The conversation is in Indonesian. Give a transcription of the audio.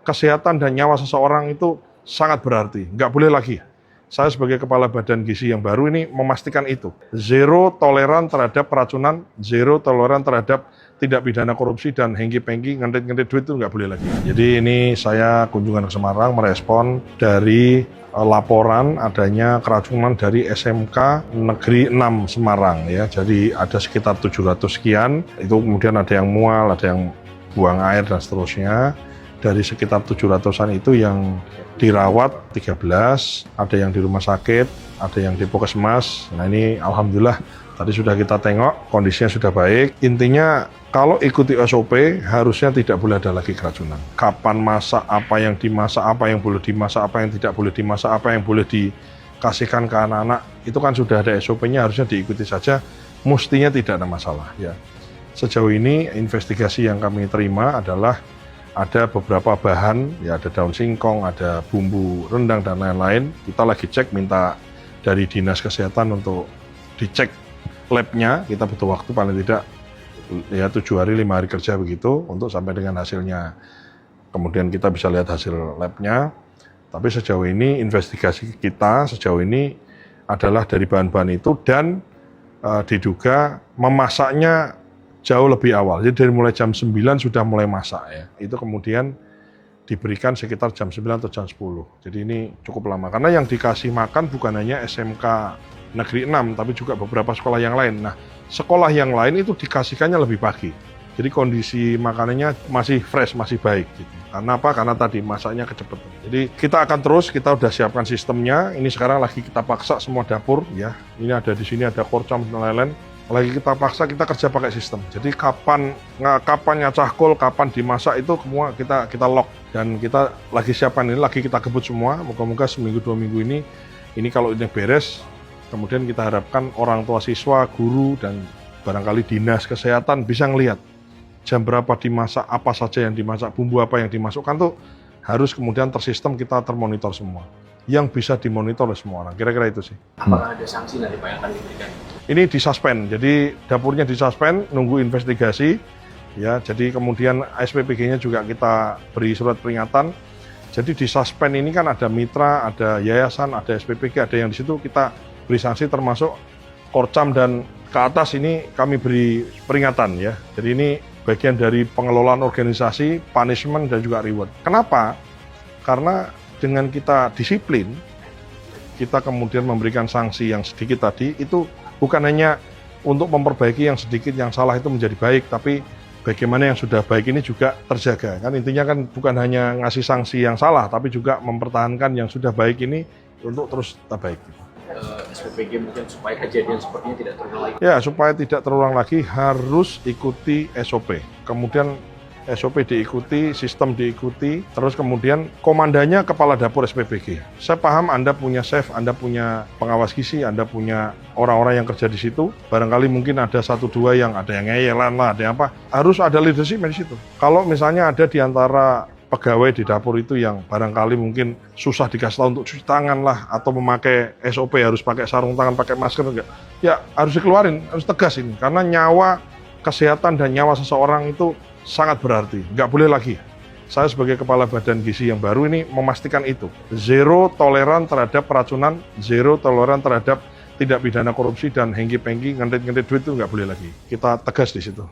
Kesehatan dan nyawa seseorang itu sangat berarti, nggak boleh lagi. Saya sebagai Kepala Badan Gizi yang baru ini memastikan itu. Zero toleran terhadap peracunan, zero toleran terhadap tindak pidana korupsi dan hengki-pengki, ngentit-ngentit duit itu nggak boleh lagi. Jadi ini saya kunjungan ke Semarang merespon dari laporan adanya keracunan dari SMK Negeri 6 Semarang ya. Jadi ada sekitar 700 sekian, itu kemudian ada yang mual, ada yang buang air dan seterusnya. Dari sekitar 700-an itu yang dirawat 13, ada yang di rumah sakit, ada yang di Puskesmas. Nah ini alhamdulillah tadi sudah kita tengok, kondisinya sudah baik. Intinya kalau ikuti SOP harusnya tidak boleh ada lagi keracunan. Kapan masak, apa yang dimasak, apa yang boleh dimasak, apa yang tidak boleh dimasak, apa yang boleh dikasihkan ke anak-anak, itu kan sudah ada SOP-nya, harusnya diikuti saja, mestinya tidak ada masalah. Ya. Sejauh ini investigasi yang kami terima adalah ada beberapa bahan, ya ada daun singkong, ada bumbu rendang dan lain-lain. Kita lagi cek, minta dari Dinas Kesehatan untuk dicek labnya. Kita butuh waktu paling tidak ya 7 hari, 5 hari kerja begitu untuk sampai dengan hasilnya. Kemudian kita bisa lihat hasil labnya. Tapi sejauh ini investigasi kita sejauh ini adalah dari bahan-bahan itu dan diduga memasaknya jauh lebih awal, jadi dari mulai jam 9 sudah mulai masak ya. Itu kemudian diberikan sekitar jam 9 atau jam 10. Jadi ini cukup lama, karena yang dikasih makan bukan hanya SMK Negeri 6, tapi juga beberapa sekolah yang lain. Nah, sekolah yang lain itu dikasihkannya lebih pagi. Jadi kondisi makanannya masih fresh, masih baik. Gitu. Karena apa? Karena tadi masaknya kecepatan. Jadi kita akan terus, kita udah siapkan sistemnya. Ini sekarang lagi kita paksa semua dapur ya. Ini ada di sini ada korcam dan lain-lain. Lagi kita paksa, kita kerja pakai sistem. Jadi kapan nyacah kol, kapan dimasak itu semua kita lock. Dan kita lagi siapkan ini, lagi kita kebut semua. Moga-moga seminggu 2 minggu ini kalau ini beres, kemudian kita harapkan orang tua siswa, guru, dan barangkali Dinas Kesehatan bisa ngelihat jam berapa dimasak, apa saja yang dimasak, bumbu apa yang dimasukkan tuh harus kemudian tersistem, kita termonitor semua. Yang bisa dimonitor oleh semua orang. Kira-kira itu sih. Apakah ada sanksi nanti Pak yang akan diberikan? Ini disuspend, jadi dapurnya disuspend, nunggu investigasi. Ya, jadi kemudian SPPG-nya juga kita beri surat peringatan. Jadi disuspend ini kan ada mitra, ada yayasan, ada SPPG, ada yang di situ kita beri sanksi termasuk Korcam dan ke atas ini kami beri peringatan ya. Jadi ini bagian dari pengelolaan organisasi, punishment dan juga reward. Kenapa? Karena dengan kita disiplin, kita kemudian memberikan sanksi yang sedikit tadi, itu bukan hanya untuk memperbaiki yang sedikit yang salah itu menjadi baik, tapi bagaimana yang sudah baik ini juga terjaga. Kan intinya kan bukan hanya ngasih sanksi yang salah, tapi juga mempertahankan yang sudah baik ini untuk terus tetap baik. SPPG mungkin supaya kejadian sepertinya tidak terulang lagi. Ya, supaya tidak terulang lagi harus ikuti SOP. Kemudian SOP diikuti, sistem diikuti, terus kemudian komandannya kepala dapur SPPG. Saya paham Anda punya chef, Anda punya pengawas gizi, Anda punya orang-orang yang kerja di situ. Barangkali mungkin ada 1-2 yang ada yang ngeyelan lah, ada yang apa. Harus ada leadership di situ. Kalau misalnya ada di antara pegawai di dapur itu yang barangkali mungkin susah dikasih tahu untuk cuci tangan lah, atau memakai SOP harus pakai sarung tangan, pakai masker enggak. Ya harus dikeluarin, harus tegas ini. Karena nyawa, kesehatan dan nyawa seseorang itu sangat berarti, nggak boleh lagi. Saya sebagai Kepala Badan Gizi yang baru ini memastikan itu. Zero toleran terhadap peracunan, zero toleran terhadap tindak pidana korupsi dan hengki-pengki, ngentit-ngentit duit itu nggak boleh lagi. Kita tegas di situ.